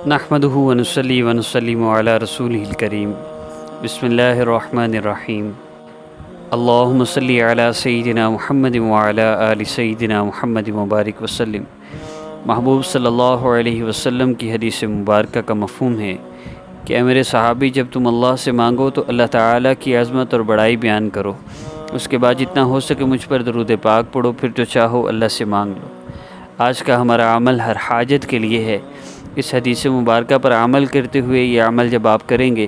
نحمدہ ونصلی ونسلم علی رسولہ الکریم بسم اللہ الرحمن الرحیم اللہم صلی علی سیدنا محمد وعلی آل سیدنا محمد مبارک وسلم۔ محبوب صلی اللہ علیہ وسلم کی حدیث مبارکہ کا مفہوم ہے کہ اے میرے صحابی، جب تم اللہ سے مانگو تو اللہ تعالیٰ کی عظمت اور بڑائی بیان کرو، اس کے بعد جتنا ہو سکے مجھ پر درود پاک پڑھو، پھر جو چاہو اللہ سے مانگ لو۔ آج کا ہمارا عمل ہر حاجت کے لیے ہے۔ اس حدیث مبارکہ پر عمل کرتے ہوئے یہ عمل جب آپ کریں گے،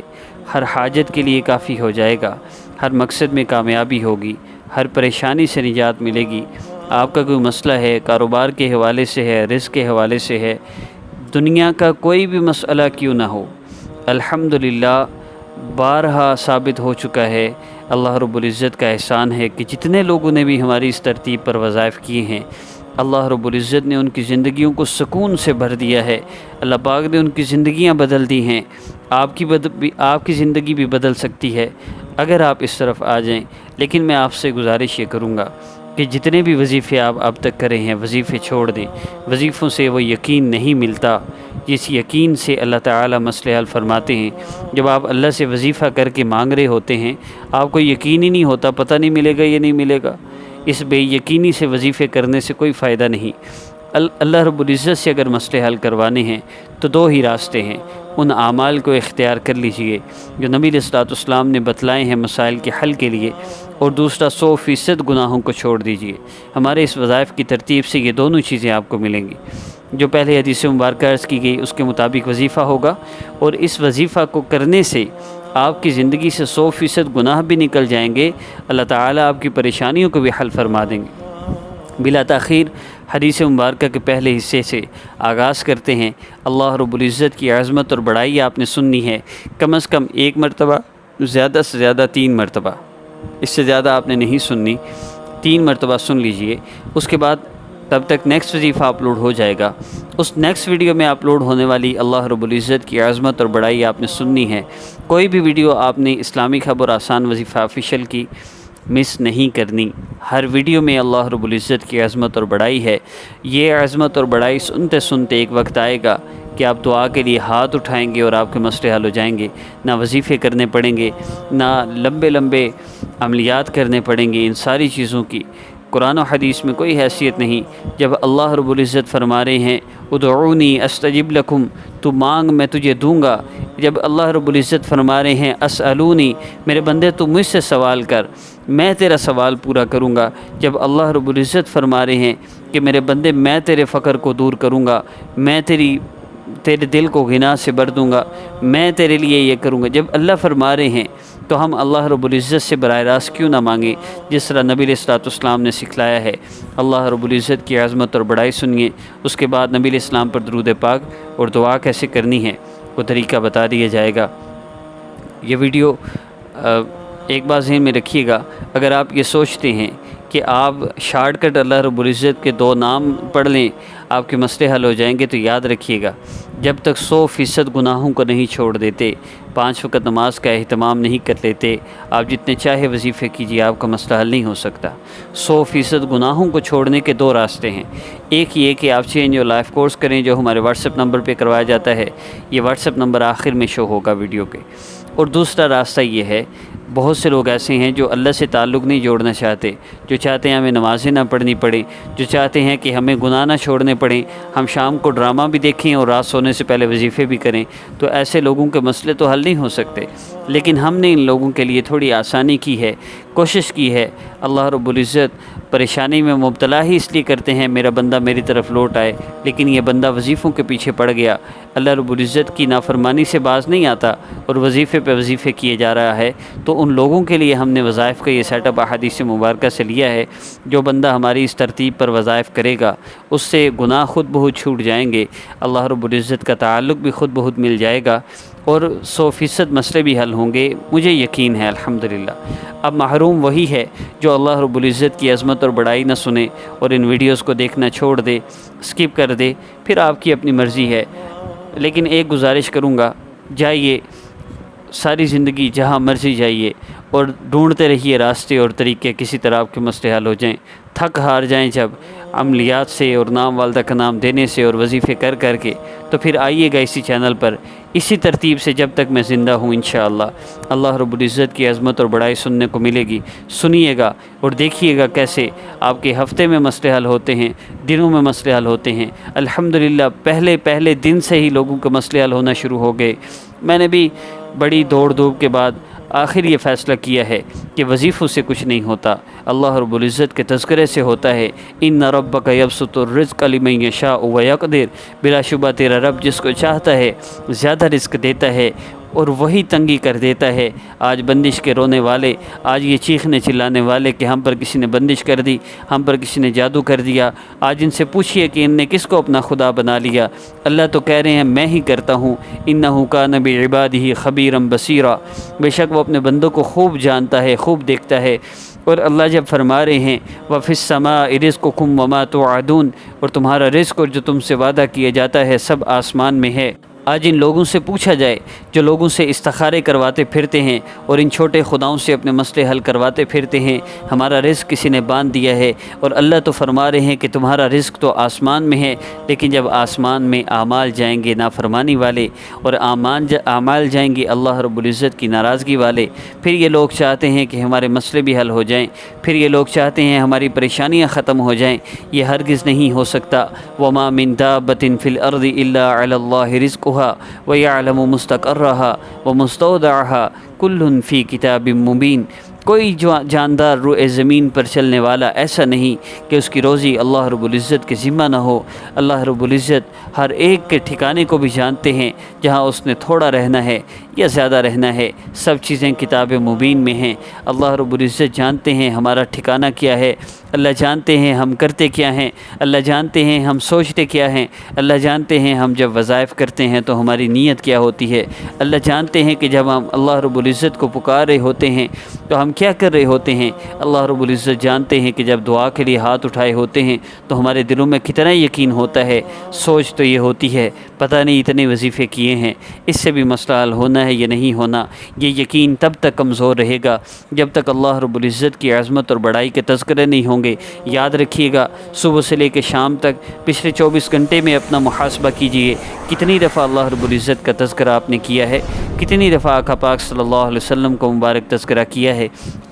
ہر حاجت کے لیے کافی ہو جائے گا، ہر مقصد میں کامیابی ہوگی، ہر پریشانی سے نجات ملے گی۔ آپ کا کوئی مسئلہ ہے، کاروبار کے حوالے سے ہے، رزق کے حوالے سے ہے، دنیا کا کوئی بھی مسئلہ کیوں نہ ہو، الحمدللہ بارہا ثابت ہو چکا ہے۔ اللہ رب العزت کا احسان ہے کہ جتنے لوگوں نے بھی ہماری اس ترتیب پر وظائف کیے ہیں، اللہ رب العزت نے ان کی زندگیوں کو سکون سے بھر دیا ہے۔ اللہ پاک نے ان کی زندگیاں بدل دی ہیں۔ آپ کی زندگی بھی بدل سکتی ہے اگر آپ اس طرف آ جائیں۔ لیکن میں آپ سے گزارش یہ کروں گا کہ جتنے بھی وظیفے آپ اب تک کرے ہیں، وظیفے چھوڑ دیں۔ وظیفوں سے وہ یقین نہیں ملتا جس یقین سے اللہ تعالیٰ مسئلے حل فرماتے ہیں۔ جب آپ اللہ سے وظیفہ کر کے مانگ رہے ہوتے ہیں، آپ کو یقین ہی نہیں ہوتا، پتہ نہیں ملے گا یا نہیں ملے گا۔ اس بے یقینی سے وظیفے کرنے سے کوئی فائدہ نہیں۔ اللہ رب العزت سے اگر مسئلے حل کروانے ہیں تو دو ہی راستے ہیں، ان اعمال کو اختیار کر لیجئے جو نبی علیہ الصلوۃ والسلام نے بتلائے ہیں مسائل کے حل کے لیے، اور دوسرا 100% گناہوں کو چھوڑ دیجئے۔ ہمارے اس وظائف کی ترتیب سے یہ دونوں چیزیں آپ کو ملیں گی۔ جو پہلے حدیث مبارکہ عرض کی گئی اس کے مطابق وظیفہ ہوگا، اور اس وظیفہ کو کرنے سے آپ کی زندگی سے 100% گناہ بھی نکل جائیں گے۔ اللہ تعالیٰ آپ کی پریشانیوں کو بھی حل فرما دیں گے۔ بلا تاخیر حدیث مبارکہ کے پہلے حصے سے آغاز کرتے ہیں۔ اللہ رب العزت کی عظمت اور بڑائی آپ نے سننی ہے، کم از کم 1 مرتبہ، زیادہ سے زیادہ 3 مرتبہ، اس سے زیادہ آپ نے نہیں سننی، 3 مرتبہ سن لیجئے۔ اس کے بعد تب تک نیکسٹ وظیفہ اپلوڈ ہو جائے گا۔ اس نیکسٹ ویڈیو میں اپلوڈ ہونے والی اللہ رب العزت کی عظمت اور بڑائی آپ نے سننی ہے۔ کوئی بھی ویڈیو آپ نے اسلامی خبر آسان وظیفہ آفیشیل کی مس نہیں کرنی۔ ہر ویڈیو میں اللہ رب العزت کی عظمت اور بڑائی ہے۔ یہ عظمت اور بڑائی سنتے سنتے ایک وقت آئے گا کہ آپ دعا کے لیے ہاتھ اٹھائیں گے اور آپ کے مسئلے حل ہو جائیں گے۔ نہ وظیفے کرنے پڑیں گے، نہ لمبے لمبے عملیات کرنے پڑیں گے۔ ان ساری چیزوں کی قرآن و حدیث میں کوئی حیثیت نہیں۔ جب اللہ رب العزت فرما رہے ہیں ادعونی استجب لکم، تو مانگ میں تجھے دوں گا۔ جب اللہ رب العزت فرما رہے ہیں اسألونی، میرے بندے تو مجھ سے سوال کر، میں تیرا سوال پورا کروں گا۔ جب اللہ رب العزت فرما رہے ہیں کہ میرے بندے میں تیرے فقر کو دور کروں گا، میں تیرے دل کو غنا سے بھر دوں گا، میں تیرے لیے یہ کروں گا، جب اللہ فرما رہے ہیں تو ہم اللہ رب العزت سے براہ راست کیوں نہ مانگیں، جس طرح نبی علیہ الصلوۃ والسلام نے سکھلایا ہے۔ اللہ رب العزت کی عظمت اور بڑائی سنیے، اس کے بعد نبی علیہ السلام پر درود پاک اور دعا کیسے کرنی ہے وہ طریقہ بتا دیا جائے گا۔ یہ ویڈیو ایک بات ذہن میں رکھیے گا، اگر آپ یہ سوچتے ہیں کہ آپ شارٹ کٹ اللہ رب العزت کے 2 نام پڑھ لیں آپ کے مسئلے حل ہو جائیں گے، تو یاد رکھیے گا جب تک 100% گناہوں کو نہیں چھوڑ دیتے، 5 وقت نماز کا اہتمام نہیں کر لیتے، آپ جتنے چاہے وظیفے کیجیے، آپ کا مسئلہ حل نہیں ہو سکتا۔ 100% گناہوں کو چھوڑنے کے 2 راستے ہیں۔ ایک یہ کہ آپ چینج اور لائف کورس کریں جو ہمارے واٹس ایپ نمبر پہ کروایا جاتا ہے، یہ واٹس ایپ نمبر آخر میں شو ہوگا ویڈیو کے۔ اور دوسرا راستہ یہ ہے، بہت سے لوگ ایسے ہیں جو اللہ سے تعلق نہیں جوڑنا چاہتے، جو چاہتے ہیں ہمیں نمازیں نہ پڑھنی پڑیں، جو چاہتے ہیں کہ ہمیں گناہ نہ چھوڑنے پڑیں، ہم شام کو ڈرامہ بھی دیکھیں اور رات سونے سے پہلے وظیفے بھی کریں۔ تو ایسے لوگوں کے مسئلے تو حل نہیں ہو سکتے، لیکن ہم نے ان لوگوں کے لیے تھوڑی آسانی کی ہے، کوشش کی ہے۔ اللہ رب العزت پریشانی میں مبتلا ہی اس لیے کرتے ہیں میرا بندہ میری طرف لوٹ آئے، لیکن یہ بندہ وظیفوں کے پیچھے پڑ گیا، اللہ رب العزت کی نافرمانی سے باز نہیں آتا اور وظیفے پہ وظیفے کیے جا رہا ہے۔ تو ان لوگوں کے لیے ہم نے وظائف کا یہ سیٹ اپ احادیث مبارکہ سے لیا ہے۔ جو بندہ ہماری اس ترتیب پر وظائف کرے گا اس سے گناہ خود بہت چھوٹ جائیں گے، اللہ رب العزت کا تعلق بھی خود بہت مل جائے گا، اور 100% مسئلے بھی حل ہوں گے، مجھے یقین ہے الحمدللہ۔ اب محروم وہی ہے جو اللہ رب العزت کی عظمت اور بڑائی نہ سنے اور ان ویڈیوز کو دیکھنا چھوڑ دے، سکپ کر دے، پھر آپ کی اپنی مرضی ہے۔ لیکن ایک گزارش کروں گا، جائیے ساری زندگی جہاں مرضی جائیے اور ڈھونڈتے رہیے راستے اور طریقے، کسی طرح آپ کے مسئلے حل ہو جائیں۔ تھک ہار جائیں جب عملیات سے اور نام والدہ کا نام دینے سے اور وظیفے کر کر کے، تو پھر آئیے گا اسی چینل پر اسی ترتیب سے جب تک میں زندہ ہوں انشاءاللہ اللہ رب العزت کی عظمت اور بڑائی سننے کو ملے گی۔ سنیے گا اور دیکھیے گا کیسے آپ کے ہفتے میں مسئلے حل ہوتے ہیں، دنوں میں مسئلے حل ہوتے ہیں۔ الحمدللہ پہلے دن سے ہی لوگوں کے مسئلے حل ہونا شروع ہو گئے۔ میں نے بھی بڑی دوڑ دھوپ کے بعد آخر یہ فیصلہ کیا ہے کہ وظیفوں سے کچھ نہیں ہوتا، اللہ رب العزت کے تذکرے سے ہوتا ہے۔ ان ربک یبسط الرزق لمن یشاء ویقدر، بلا شبہ تیرا رب جس کو چاہتا ہے زیادہ رزق دیتا ہے اور وہی تنگی کر دیتا ہے۔ آج بندش کے رونے والے، آج یہ چیخنے چلانے والے کہ ہم پر کسی نے بندش کر دی، ہم پر کسی نے جادو کر دیا، آج ان سے پوچھئے کہ ان نے کس کو اپنا خدا بنا لیا۔ اللہ تو کہہ رہے ہیں میں ہی کرتا ہوں، انہ کان بعبادہ خبیرا بصیرا، بے شک وہ اپنے بندوں کو خوب جانتا ہے، خوب دیکھتا ہے۔ اور اللہ جب فرما رہے ہیں وَفِي السَّمَاءِ رِزْقُكُمْ وَمَا تُوعَدُونَ، اور تمہارا رزق اور جو تم سے وعدہ کیا جاتا ہے سب آسمان میں ہے۔ آج ان لوگوں سے پوچھا جائے جو لوگوں سے استخارے کرواتے پھرتے ہیں اور ان چھوٹے خداؤں سے اپنے مسئلے حل کرواتے پھرتے ہیں، ہمارا رزق کسی نے باندھ دیا ہے، اور اللہ تو فرما رہے ہیں کہ تمہارا رزق تو آسمان میں ہے، لیکن جب آسمان میں اعمال جائیں گے نافرمانی والے اور اعمال جائیں گے اللہ رب العزت کی ناراضگی والے، پھر یہ لوگ چاہتے ہیں کہ ہمارے مسئلے بھی حل ہو جائیں، پھر یہ لوگ چاہتے ہیں ہماری پریشانیاں ختم ہو جائیں۔ یہ ہرگز نہیں ہو سکتا۔ وَمَا مِن دَابَّةٍ فِي الْأَرْضِ إِلَّا عَلَى اللَّهِ رِزْقُهَا وَيَعْلَمُ مُسْتَقَرَّهَا وَمُسْتَوْدَعَهَا كُلٌّ فِي كِتَابٍ مُبِينٍ۔ کوئی جاندار روئے زمین پر چلنے والا ایسا نہیں کہ اس کی روزی اللہ رب العزت کے ذمہ نہ ہو۔ اللہ رب العزت ہر ایک کے ٹھکانے کو بھی جانتے ہیں، جہاں اس نے تھوڑا رہنا ہے یا زیادہ رہنا ہے، سب چیزیں کتاب مبین میں ہیں۔ اللہ رب العزت جانتے ہیں ہمارا ٹھکانہ کیا ہے، اللہ جانتے ہیں ہم کرتے کیا ہیں، اللہ جانتے ہیں ہم سوچتے کیا ہیں، اللہ جانتے ہیں ہم جب وظائف کرتے ہیں تو ہماری نیت کیا ہوتی ہے، اللہ جانتے ہیں کہ جب ہم اللہ رب العزت کو پکار رہے ہوتے ہیں تو ہم کیا کر رہے ہوتے ہیں۔ اللہ رب العزت جانتے ہیں کہ جب دعا کے لیے ہاتھ اٹھائے ہوتے ہیں تو ہمارے دلوں میں کتنا یقین ہوتا ہے۔ سوچ تو یہ ہوتی ہے پتہ نہیں اتنے وظیفے کیے ہیں، اس سے بھی مسئلہ حل ہونا ہے یا نہیں ہونا۔ یہ یقین تب تک کمزور رہے گا جب تک اللہ رب العزت کی عظمت اور بڑائی کے تذکرے نہیں ہوں گے۔ یاد رکھیے گا صبح سے لے کے شام تک پچھلے 24 گھنٹے میں اپنا محاسبہ کیجئے، کتنی دفعہ اللہ رب العزت کا تذکرہ آپ نے کیا ہے، کتنی دفعہ آقا پاک صلی اللہ علیہ وسلم کو مبارک تذکرہ کیا ہے۔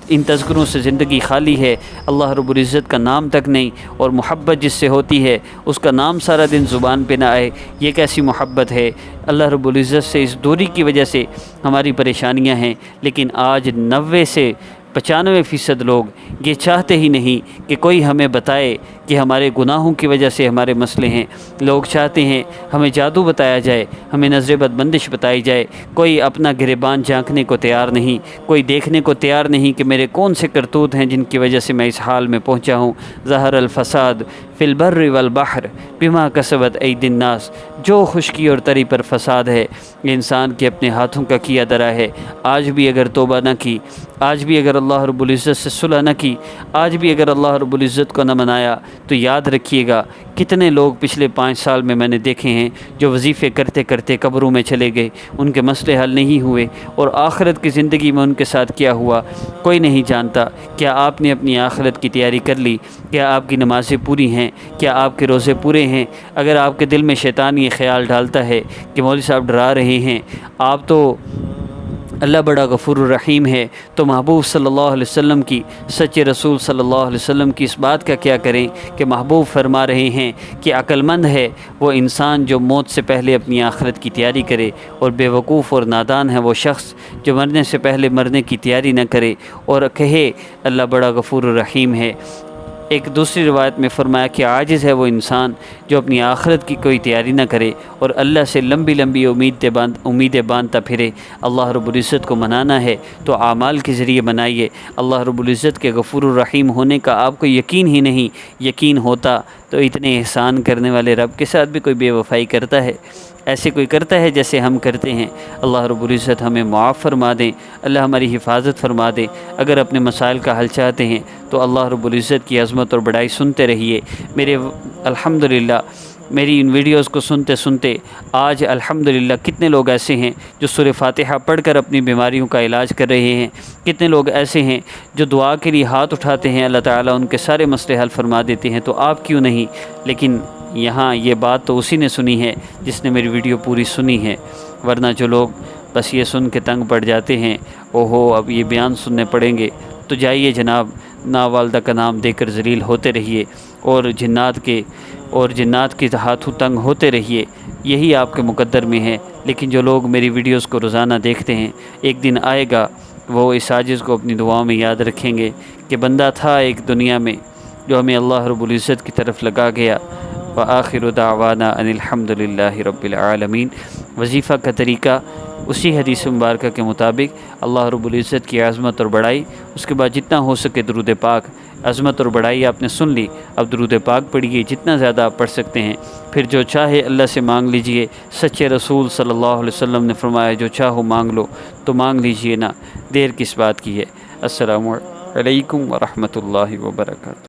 ان تذکروں سے زندگی خالی ہے، اللہ رب العزت کا نام تک نہیں، اور محبت جس سے ہوتی ہے اس کا نام سارا دن زبان پہ نہ آئے، یہ کیسی محبت ہے۔ اللہ رب العزت سے اس دوری کی وجہ سے ہماری پریشانیاں ہیں، لیکن آج 90 سے 95% لوگ یہ چاہتے ہی نہیں کہ کوئی ہمیں بتائے کہ ہمارے گناہوں کی وجہ سے ہمارے مسئلے ہیں۔ لوگ چاہتے ہیں ہمیں جادو بتایا جائے، ہمیں نظر بد بندش بتائی جائے۔ کوئی اپنا گریبان جھانکنے کو تیار نہیں، کوئی دیکھنے کو تیار نہیں کہ میرے کون سے کرتوت ہیں جن کی وجہ سے میں اس حال میں پہنچا ہوں۔ ظہر الفساد فی البر والبحر بما کسبت ایدی الناس، جو خشکی اور تری پر فساد ہے یہ انسان کے اپنے ہاتھوں کا کیا درا ہے۔ آج بھی اگر توبہ نہ کی، آج بھی اگر اللہ رب العزت سے صلح نہ کی، آج بھی اگر اللہ رب العزت کو نہ منایا، تو یاد رکھیے گا کتنے لوگ پچھلے 5 سال میں نے دیکھے ہیں جو وظیفے کرتے کرتے قبروں میں چلے گئے، ان کے مسئلے حل نہیں ہوئے، اور آخرت کی زندگی میں ان کے ساتھ کیا ہوا کوئی نہیں جانتا۔ کیا آپ نے اپنی آخرت کی تیاری کر لی؟ کیا آپ کی نمازیں پوری ہیں؟ کیا آپ کے روزے پورے ہیں؟ اگر آپ کے دل میں شیطان یہ خیال ڈالتا ہے کہ مولوی صاحب ڈرا رہے ہیں، آپ تو اللہ بڑا غفور الرحیم ہے، تو محبوب صلی اللہ علیہ وسلم کی، سچے رسول صلی اللہ علیہ وسلم کی اس بات کا کیا کریں کہ محبوب فرما رہے ہیں کہ عقل مند ہے وہ انسان جو موت سے پہلے اپنی آخرت کی تیاری کرے، اور بے وقوف اور نادان ہے وہ شخص جو مرنے سے پہلے مرنے کی تیاری نہ کرے اور کہے اللہ بڑا غفور الرحیم ہے۔ ایک دوسری روایت میں فرمایا کہ عاجز ہے وہ انسان جو اپنی آخرت کی کوئی تیاری نہ کرے اور اللہ سے لمبی لمبی امیدیں باندھتا پھرے۔ اللہ رب العزت کو منانا ہے تو اعمال کے ذریعے منائیے۔ اللہ رب العزت کے غفور الرحیم ہونے کا آپ کو یقین ہی نہیں، یقین ہوتا تو اتنے احسان کرنے والے رب کے ساتھ بھی کوئی بے وفائی کرتا ہے؟ ایسے کوئی کرتا ہے جیسے ہم کرتے ہیں؟ اللہ رب العزت ہمیں معاف فرما دیں، اللہ ہماری حفاظت فرما دیں۔ اگر اپنے مسائل کا حل چاہتے ہیں تو اللہ رب العزت کی عظمت اور بڑائی سنتے رہیے۔ میرے الحمدللہ میری ان ویڈیوز کو سنتے سنتے آج الحمدللہ کتنے لوگ ایسے ہیں جو سورہ فاتحہ پڑھ کر اپنی بیماریوں کا علاج کر رہے ہیں، کتنے لوگ ایسے ہیں جو دعا کے لیے ہاتھ اٹھاتے ہیں، اللہ تعالیٰ ان کے سارے مسئلے حل فرما دیتے ہیں، تو آپ کیوں نہیں؟ لیکن یہاں یہ بات تو اسی نے سنی ہے جس نے میری ویڈیو پوری سنی ہے، ورنہ جو لوگ بس یہ سن کے تنگ پڑ جاتے ہیں، اوہو اب یہ بیان سننے پڑیں گے، تو جائیے جناب ناوالدہ کا نام دے کر ذلیل ہوتے رہیے اور جنات کے ہاتھوں تنگ ہوتے رہیے، یہی آپ کے مقدر میں ہے۔ لیکن جو لوگ میری ویڈیوز کو روزانہ دیکھتے ہیں، ایک دن آئے گا وہ اس عاجز کو اپنی دعاؤں میں یاد رکھیں گے کہ بندہ تھا ایک دنیا میں جو ہمیں اللہ رب العزت کی طرف لگا گیا۔ وآخر دعوانا ان الحمد للہ رب العالمین۔ وظیفہ کا طریقہ اسی حدیث مبارکہ کے مطابق اللہ رب العزت کی عظمت اور بڑائی، اس کے بعد جتنا ہو سکے درود پاک۔ عظمت اور بڑائی آپ نے سن لی، اب درود پاک پڑھیے جتنا زیادہ آپ پڑھ سکتے ہیں، پھر جو چاہے اللہ سے مانگ لیجئے۔ سچے رسول صلی اللہ علیہ وسلم نے فرمایا جو چاہو مانگ لو، تو مانگ لیجئے نا، دیر کس بات کی ہے۔ السلام علیکم ورحمۃ اللہ وبرکاتہ۔